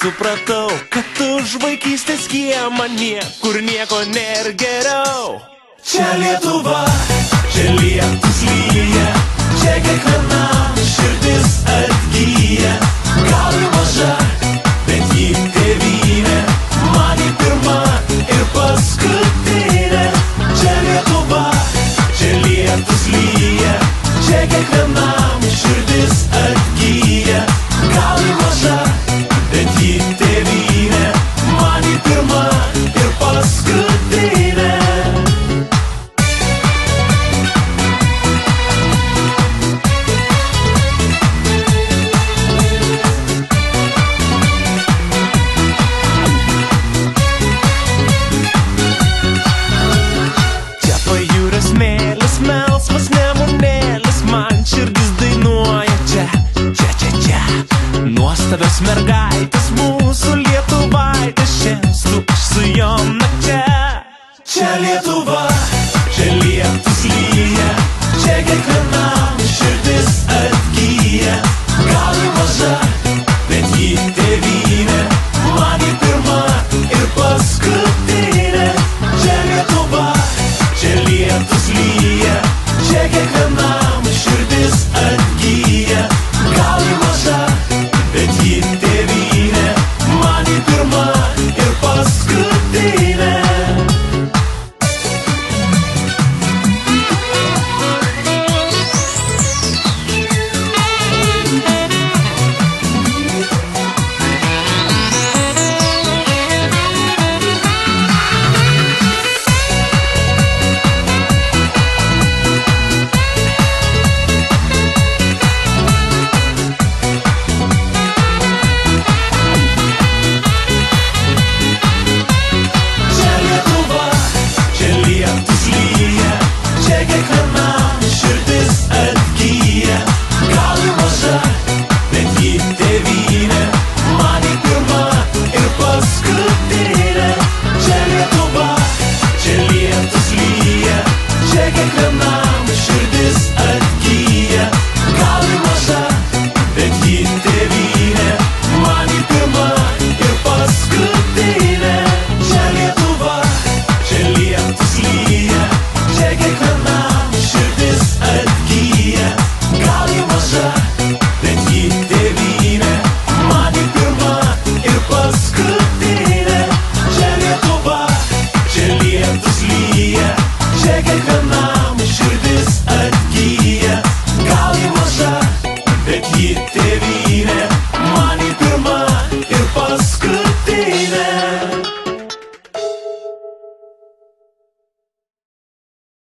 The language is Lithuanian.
supratau, kad už vaikystės kiemą niekur nieko nėra geriau. Čia Lietuva, čia lietus lyja, čia kiekvienam širdis atgyja. Gal ir maža, bet ji tėvynė, man ji pirma ir paskutinė. Čia Lietuva, čia lietus lyja, čia kiekvienam širdis atgyja. Gal ir maža, bet ji tėvynė, man ji pirma ir paskutinė. Čia pajūrio smėlis, melsvas nemunėlis, man širdis dainuoja čia, čia, čia, čia. Nuostabios mergaitės, mūsų lietuvaitės, šiandien aš su jom nakčia. Čia Lietuva, čia lietus lyja, čia kiekvienam širdis atgyja. Gal ir maža, bet ji tėvynė, man ji pirma ir paskutinė. Čia Lietuva, čia lietus lyja, čia kiekvienam širdis atgyja. Gal ir maža, bet ji tėvynė, man ji pirma ir paskutinė. Čia kiekvienam širdis